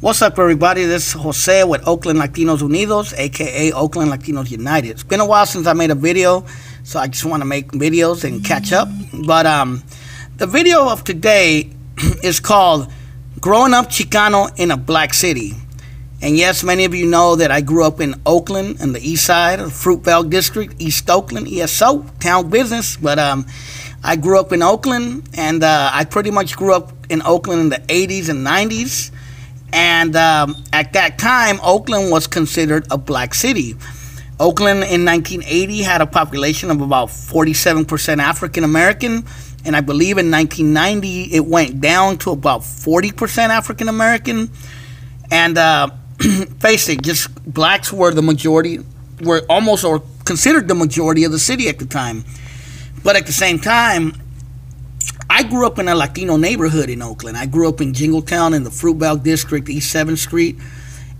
What's up, everybody? This is Jose with Oakland Latinos Unidos, aka Oakland Latinos United. It's been a while since I made a video, so I just want to make videos and catch up. But the video of today is called Growing Up Chicano in a Black City. And yes, many of you know that I grew up in Oakland, in the east side of the Fruitvale District, East Oakland, ESO, town business. But I grew up in Oakland, and I pretty much grew up in Oakland in the 80s and 90s. And at that time, Oakland was considered a black city. Oakland in 1980 had a population of about 47% African American, and I believe in 1990 it went down to about 40% African American. And face it, just blacks were the majority, were almost or considered the majority of the city at the time. But at the same time, I grew up in a Latino neighborhood in Oakland. I grew up in Jingletown in the Fruitvale District, East 7th Street.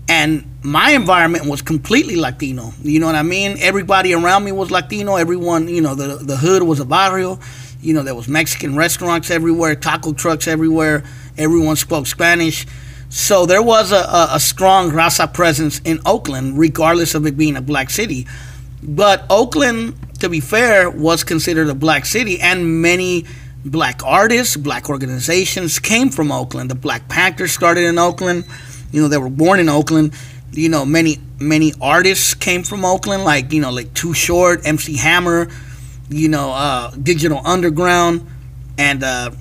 And my environment was completely Latino. You know what I mean? Everybody around me was Latino. Everyone, you know, the hood was a barrio. You know, there was Mexican restaurants everywhere, taco trucks everywhere. Everyone spoke Spanish. So there was a strong raza presence in Oakland, regardless of it being a black city. But Oakland, to be fair, was considered a black city, and many black artists, black organizations came from Oakland. The Black Panthers started in Oakland. You know, they were born in Oakland. You know, many artists came from Oakland, like, you know, like Too Short, MC Hammer, you know, Digital Underground, and a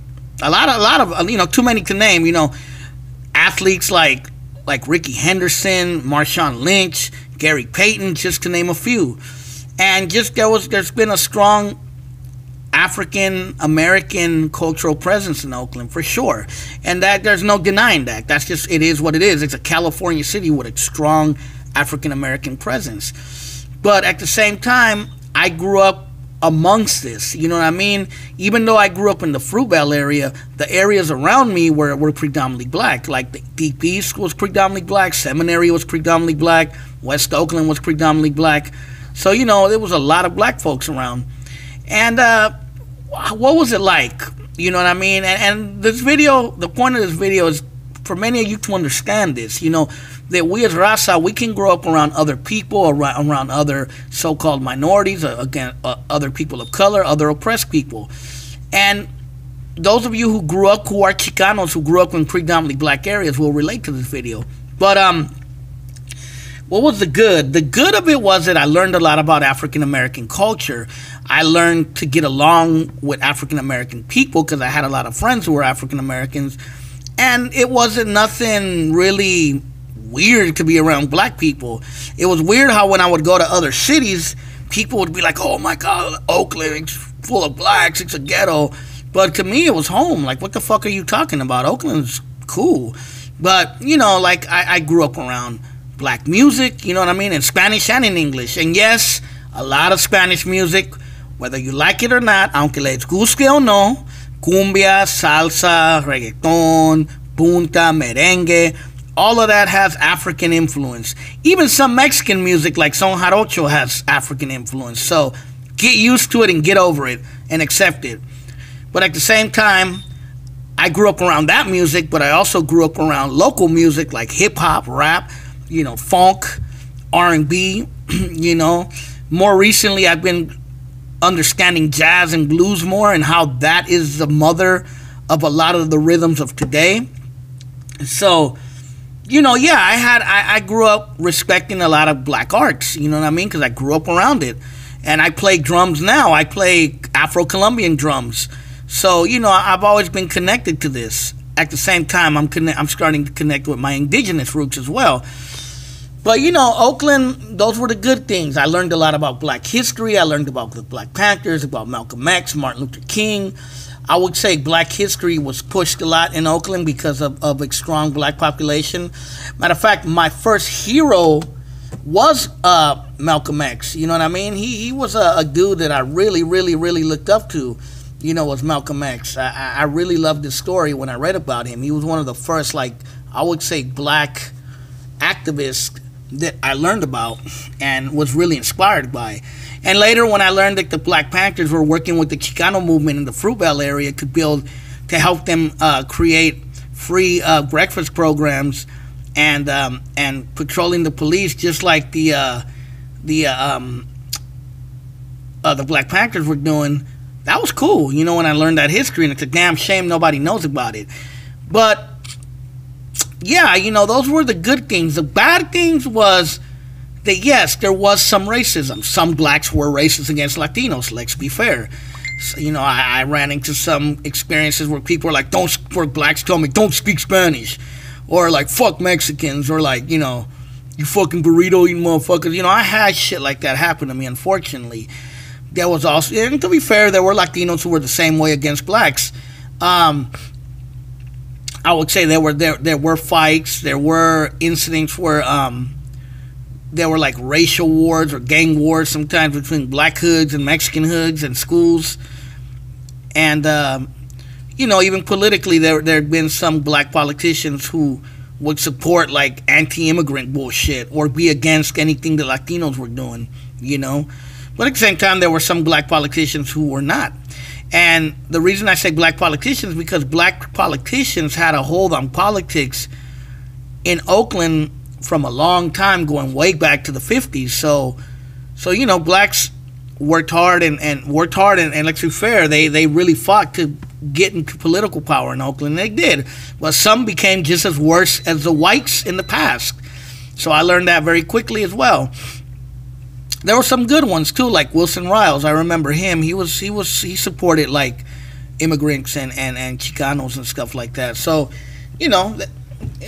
lot of, you know, too many to name. You know, athletes like Ricky Henderson, Marshawn Lynch, Gary Payton, just to name a few. And just there's been a strong African American cultural presence in Oakland, for sure, and that there's no denying that. That's just, it is what it is. It's a California city with a strong African American presence. But at the same time, I grew up amongst this, you know what I mean? Even though I grew up in the Fruitvale area, the areas around me were predominantly black. Like the Deep East was predominantly black, Seminary was predominantly black, West Oakland was predominantly black. So, you know, there was a lot of black folks around. And what was it like? You know what I mean? And this video, the point of this video is for many of you to understand this, you know, that we as raza, we can grow up around other people, around other so-called minorities, again, other people of color, other oppressed people. And those of you who grew up, who are Chicanos, who grew up in predominantly black areas, will relate to this video. But what was the good? The good of it was that I learned a lot about African American culture. I learned to get along with African American people because I had a lot of friends who were African Americans. And it wasn't nothing really weird to be around black people. It was weird how when I would go to other cities, people would be like, oh my God, Oakland, it's full of blacks, it's a ghetto. But to me, it was home. Like, what the fuck are you talking about? Oakland's cool. But, you know, like, I grew up around black music, you know what I mean, in Spanish and in English. And yes, a lot of Spanish music, whether you like it or not, aunque les guste o no, cumbia, salsa, reggaeton, punta, merengue, all of that has African influence. Even some Mexican music like son jarocho has African influence. So get used to it and get over it and accept it. But at the same time, I grew up around that music, but I also grew up around local music like hip-hop, rap, you know, funk, R&B, you know. More recently, I've been understanding jazz and blues more, and how that is the mother of a lot of the rhythms of today. So, you know, yeah, I grew up respecting a lot of black arts, you know what I mean, because I grew up around it. And I play drums now. I play Afro-Colombian drums. So, you know, I've always been connected to this. At the same time, I'm starting to connect with my indigenous roots as well. But, you know, Oakland, those were the good things. I learned a lot about black history. I learned about the Black Panthers, about Malcolm X, Martin Luther King. I would say black history was pushed a lot in Oakland because of a strong black population. Matter of fact, my first hero was Malcolm X. You know what I mean? He was a dude that I really looked up to, you know, was Malcolm X. I really loved his story when I read about him. He was one of the first, like, I would say, black activists that I learned about and was really inspired by. And later, when I learned that the Black Panthers were working with the Chicano movement in the Fruitvale area to help them create free breakfast programs and patrolling the police, just like the Black Panthers were doing. That was cool, you know, when I learned that history, and it's a damn shame nobody knows about it. But yeah, you know, those were the good things. The bad things was that, yes, there was some racism. Some blacks were racist against Latinos, let's be fair. So, you know, I ran into some experiences where people were like, where blacks told me, don't speak Spanish. Or like, fuck Mexicans. Or like, you know, you fucking burrito eating motherfuckers. You know, I had shit like that happen to me, unfortunately. There was also, and to be fair, there were Latinos who were the same way against blacks. I would say there were fights, there were incidents where there were like racial wars or gang wars sometimes between black hoods and Mexican hoods and schools. And you know, even politically, there had been some black politicians who would support like anti-immigrant bullshit or be against anything the Latinos were doing, you know. But at the same time, there were some black politicians who were not. And the reason I say black politicians, because black politicians had a hold on politics in Oakland from a long time, going way back to the 50s. So you know, blacks worked hard and let's be fair, they really fought to get into political power in Oakland. They did. But some became just as worse as the whites in the past. So I learned that very quickly as well. There were some good ones too, like Wilson Riles. I remember him. He supported like immigrants and Chicanos and stuff like that. So, you know,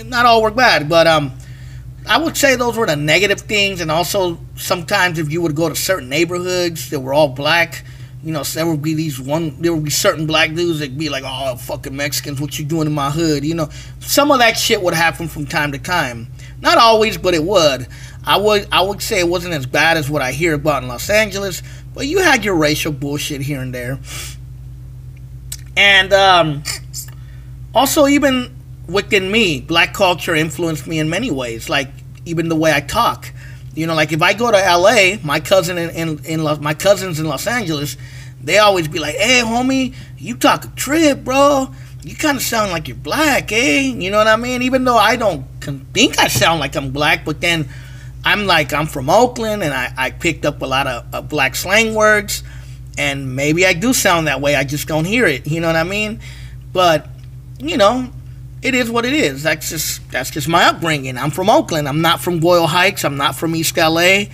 not all were bad, but I would say those were the negative things. And also sometimes if you would go to certain neighborhoods that were all black, you know, so there would be certain black dudes that'd be like, oh, fucking Mexicans, what you doing in my hood? You know, some of that shit would happen from time to time. Not always, but it would. I would say it wasn't as bad as what I hear about in Los Angeles, but you had your racial bullshit here and there. And also, even within me, black culture influenced me in many ways, like even the way I talk. You know, like if I go to LA, my cousins in Los Angeles, they always be like, hey, homie, you talk a trip, bro. You kind of sound like you're black, eh? You know what I mean? Even though I don't think I sound like I'm black, but then I'm from Oakland, and I picked up a lot of black slang words, and maybe I do sound that way. I just don't hear it. You know what I mean? But, you know, it is what it is. That's just my upbringing. I'm from Oakland. I'm not from Boyle Heights. I'm not from East LA.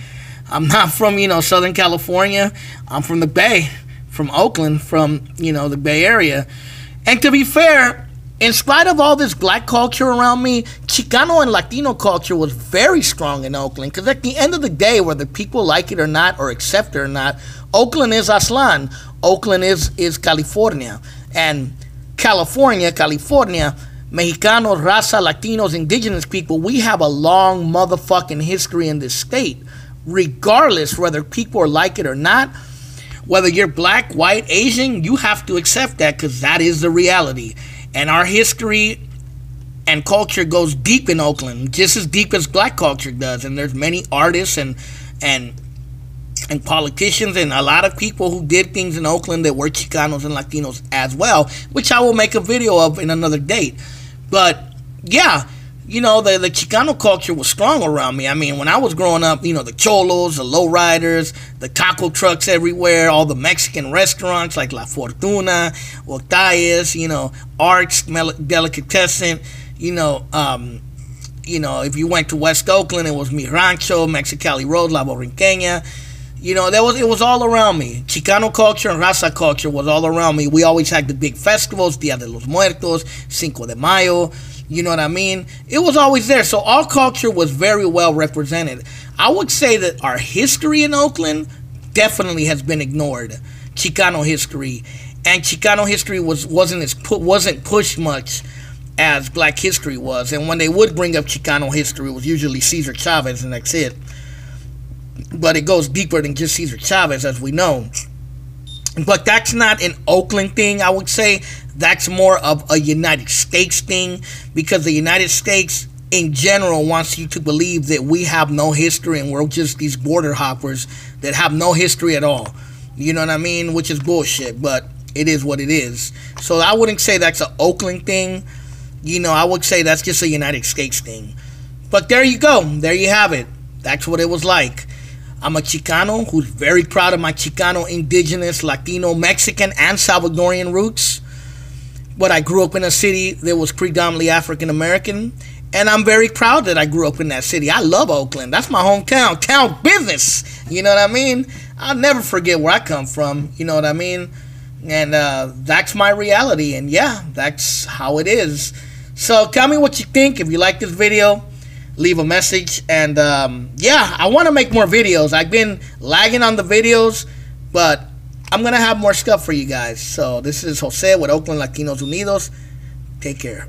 I'm not from, you know, Southern California. I'm from the Bay, from Oakland, from, you know, the Bay Area. And to be fair, in spite of all this black culture around me, Chicano and Latino culture was very strong in Oakland. Because at the end of the day, whether people like it or not, or accept it or not, Oakland is Aztlán. Oakland is California. And California, Mexicanos, Raza, Latinos, indigenous people, we have a long motherfucking history in this state. Regardless whether people like it or not, whether you're black, white, Asian, you have to accept that, because that is the reality. And our history and culture goes deep in Oakland, just as deep as black culture does. And there's many artists and politicians and a lot of people who did things in Oakland that were Chicanos and Latinos as well, which I will make a video of in another date. But yeah, you know, the Chicano culture was strong around me. I mean, when I was growing up, you know, the cholos, the lowriders, the taco trucks everywhere, all the Mexican restaurants like La Fortuna, Octayas, you know, Arts, Delicatessen, you know, if you went to West Oakland, it was Mi Rancho, Mexicali Road, La Borrinqueña. You know, it was all around me. Chicano culture and Raza culture was all around me. We always had the big festivals, Dia de los Muertos, Cinco de Mayo. You know what I mean? It was always there. So our culture was very well represented. I would say that our history in Oakland definitely has been ignored. Chicano history. And Chicano history wasn't pushed much as black history was. And when they would bring up Chicano history, it was usually Cesar Chavez, and that's it. But it goes deeper than just Cesar Chavez, as we know. But that's not an Oakland thing, I would say. That's more of a United States thing, because the United States in general wants you to believe that we have no history and we're just these border hoppers that have no history at all. You know what I mean? Which is bullshit, but it is what it is. So I wouldn't say that's an Oakland thing. You know, I would say that's just a United States thing. But there you go. There you have it. That's what it was like. I'm a Chicano who's very proud of my Chicano, indigenous, Latino, Mexican, and Salvadorian roots. But I grew up in a city that was predominantly African American, and I'm very proud that I grew up in that city. I love Oakland. That's my hometown. Town business. You know what I mean? I'll never forget where I come from. You know what I mean? And that's my reality. And yeah, that's how it is. So tell me what you think. If you like this video, leave a message. And yeah, I want to make more videos. I've been lagging on the videos, but I'm going to have more stuff for you guys. So this is Jose with Oakland Latinos Unidos. Take care.